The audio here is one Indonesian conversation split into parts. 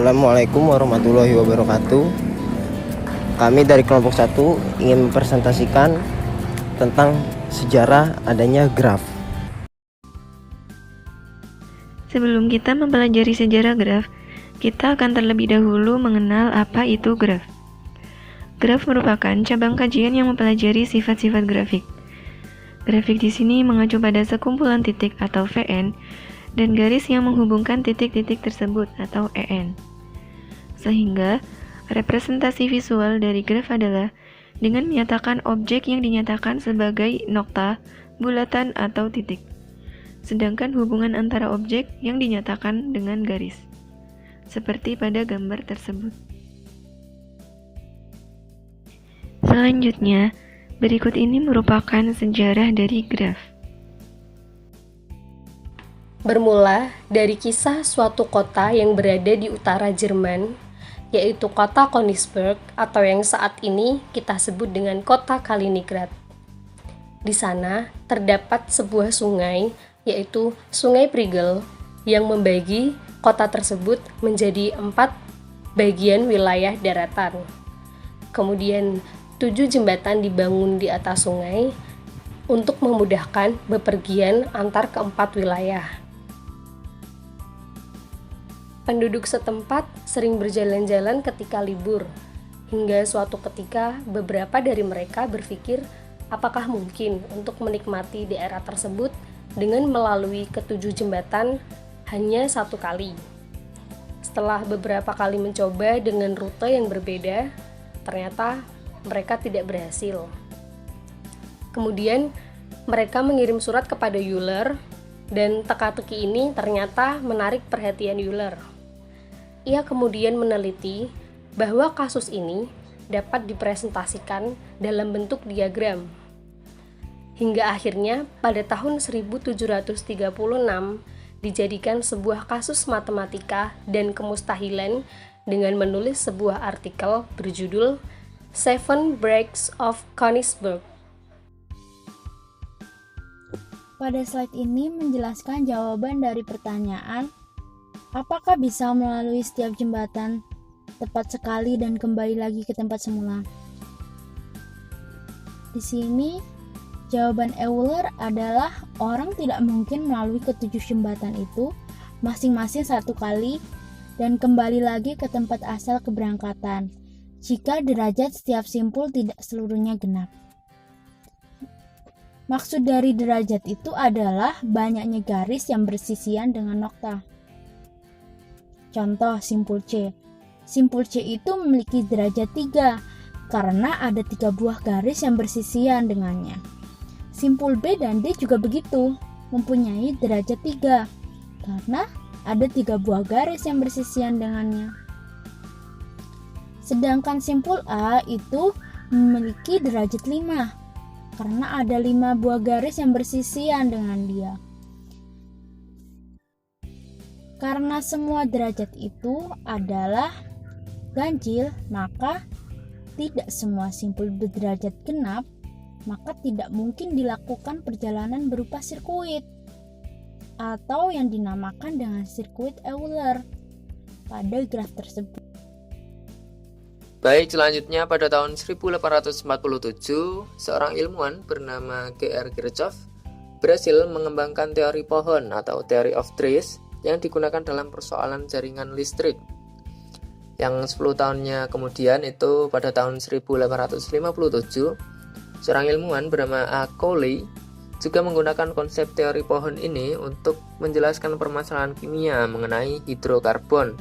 Assalamualaikum warahmatullahi wabarakatuh. Kami dari kelompok 1 ingin mempresentasikan tentang sejarah adanya graf. Sebelum kita mempelajari sejarah graf, kita akan terlebih dahulu mengenal apa itu graf. Graf merupakan cabang kajian yang mempelajari sifat-sifat grafik. Grafik di sini mengacu pada sekumpulan titik atau VN dan garis yang menghubungkan titik-titik tersebut atau EN. Sehingga, representasi visual dari graf adalah dengan menyatakan objek yang dinyatakan sebagai nokta, bulatan, atau titik. Sedangkan hubungan antara objek yang dinyatakan dengan garis, seperti pada gambar tersebut. Selanjutnya, berikut ini merupakan sejarah dari graf. Bermula dari kisah suatu kota yang berada di utara Jerman, yaitu kota Königsberg atau yang saat ini kita sebut dengan kota Kaliningrad. Di sana terdapat sebuah sungai, yaitu Sungai Prigel, yang membagi kota tersebut menjadi 4 bagian wilayah daratan. Kemudian 7 jembatan dibangun di atas sungai untuk memudahkan bepergian antar keempat wilayah. Penduduk setempat sering berjalan-jalan ketika libur, hingga suatu ketika beberapa dari mereka berpikir apakah mungkin untuk menikmati daerah tersebut dengan melalui ketujuh jembatan hanya satu kali. Setelah beberapa kali mencoba dengan rute yang berbeda, ternyata mereka tidak berhasil. Kemudian mereka mengirim surat kepada Euler, dan teka-teki ini ternyata menarik perhatian Euler. Ia kemudian meneliti bahwa kasus ini dapat dipresentasikan dalam bentuk diagram. Hingga akhirnya pada tahun 1736 dijadikan sebuah kasus matematika dan kemustahilan dengan menulis sebuah artikel berjudul Seven Breaks of Königsberg. Pada slide ini menjelaskan jawaban dari pertanyaan apakah bisa melalui setiap jembatan tepat sekali dan kembali lagi ke tempat semula. Di sini jawaban Euler adalah orang tidak mungkin melalui ketujuh jembatan itu masing-masing satu kali dan kembali lagi ke tempat asal keberangkatan jika derajat setiap simpul tidak seluruhnya genap. Maksud dari derajat itu adalah banyaknya garis yang bersisian dengan nokta. Contoh simpul C. Simpul C itu memiliki derajat 3 karena ada 3 buah garis yang bersisian dengannya. Simpul B dan D juga begitu, mempunyai derajat 3 karena ada 3 buah garis yang bersisian dengannya. Sedangkan simpul A itu memiliki derajat 5 karena ada 5 buah garis yang bersisian dengan dia. Karena semua derajat itu adalah ganjil, maka tidak semua simpul berderajat genap, maka tidak mungkin dilakukan perjalanan berupa sirkuit atau yang dinamakan dengan sirkuit Euler pada graf tersebut. Baik, selanjutnya pada tahun 1847, seorang ilmuwan bernama G.R. Kirchhoff berhasil mengembangkan teori pohon atau theory of trees yang digunakan dalam persoalan jaringan listrik. Yang 10 tahunnya kemudian itu pada tahun 1857, seorang ilmuwan bernama A. Cowley juga menggunakan konsep teori pohon ini untuk menjelaskan permasalahan kimia mengenai hidrokarbon.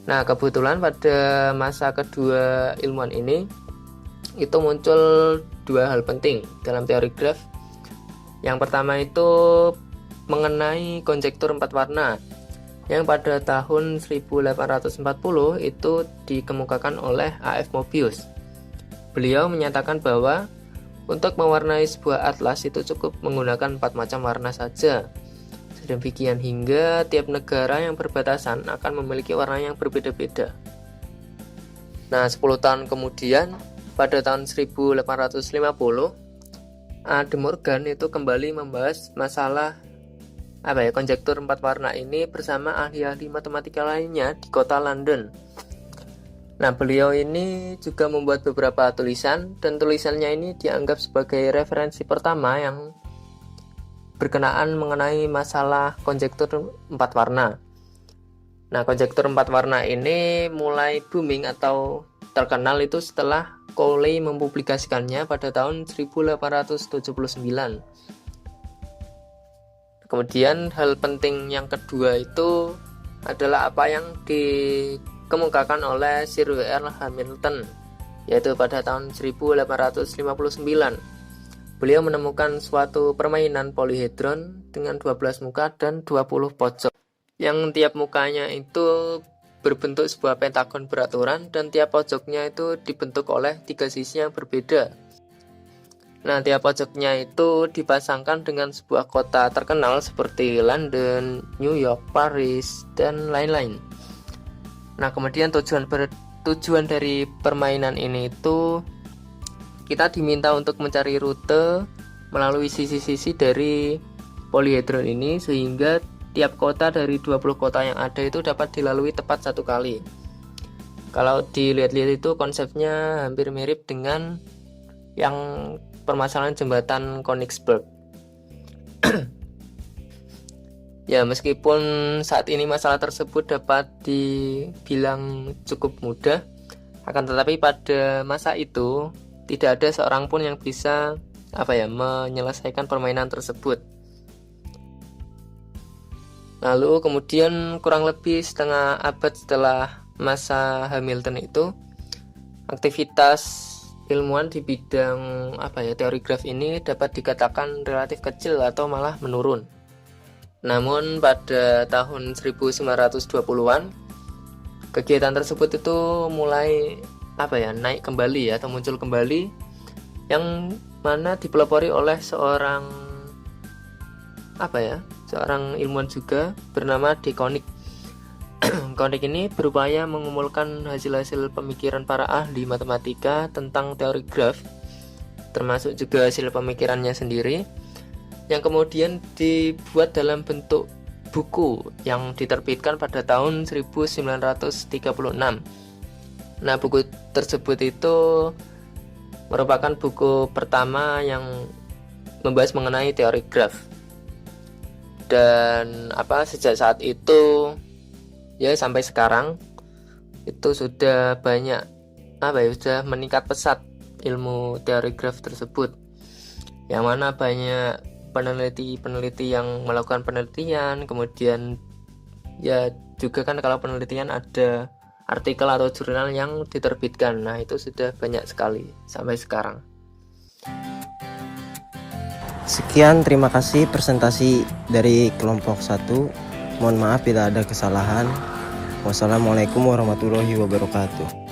Nah, kebetulan pada masa kedua ilmuwan ini itu muncul 2 hal penting dalam teori graf. Yang pertama itu mengenai konjektur 4 warna yang pada tahun 1840 itu dikemukakan oleh A.F. Mobius. Beliau menyatakan bahwa untuk mewarnai sebuah atlas itu cukup menggunakan 4 macam warna saja. Sedemikian hingga tiap negara yang berbatasan akan memiliki warna yang berbeda-beda. Nah, 10 tahun kemudian pada tahun 1850 A. De Morgan itu kembali membahas masalah konjektur 4 warna ini bersama ahli-ahli matematika lainnya di kota London. Nah, beliau ini juga membuat beberapa tulisan, dan tulisannya ini dianggap sebagai referensi pertama yang berkenaan mengenai masalah konjektur 4 warna. Nah, konjektur 4 warna ini mulai booming atau terkenal itu setelah Cowley mempublikasikannya pada tahun 1879. Kemudian hal penting yang kedua itu adalah apa yang dikemukakan oleh Sir W.R. Hamilton, yaitu pada tahun 1859. Beliau menemukan suatu permainan polyhedron dengan 12 muka dan 20 pojok, yang tiap mukanya itu berbentuk sebuah pentagon beraturan dan tiap pojoknya itu dibentuk oleh 3 sisi yang berbeda. Nah, tiap pojoknya itu dipasangkan dengan sebuah kota terkenal seperti London, New York, Paris, dan lain-lain. Nah, kemudian tujuan dari permainan ini itu kita diminta untuk mencari rute melalui sisi-sisi dari polyhedron ini, sehingga tiap kota dari 20 kota yang ada itu dapat dilalui tepat satu kali. Kalau dilihat-lihat itu konsepnya hampir mirip dengan yang permasalahan jembatan Königsberg. Ya, meskipun saat ini masalah tersebut dapat dibilang cukup mudah, akan tetapi pada masa itu tidak ada seorang pun yang bisa menyelesaikan permainan tersebut. Lalu kemudian kurang lebih setengah abad setelah masa Hamilton itu, aktivitas ilmuwan di bidang teori graf ini dapat dikatakan relatif kecil atau malah menurun. Namun pada tahun 1920-an kegiatan tersebut itu mulai naik kembali atau muncul kembali, yang mana dipelopori oleh seorang ilmuwan juga bernama De Koninck. Koninck ini berupaya mengumpulkan hasil-hasil pemikiran para ahli matematika tentang teori graf, termasuk juga hasil pemikirannya sendiri, yang kemudian dibuat dalam bentuk buku yang diterbitkan pada tahun 1936. Nah, buku tersebut itu merupakan buku pertama yang membahas mengenai teori graf. Dan sejak saat itu ya sampai sekarang itu sudah banyak sudah meningkat pesat ilmu teori graf tersebut, yang mana banyak peneliti yang melakukan penelitian. Kemudian ya juga kan kalau penelitian ada artikel atau jurnal yang diterbitkan. Nah, itu sudah banyak sekali sampai sekarang. Sekian, terima kasih presentasi dari kelompok 1. Mohon maaf bila ada kesalahan. Wassalamualaikum warahmatullahi wabarakatuh.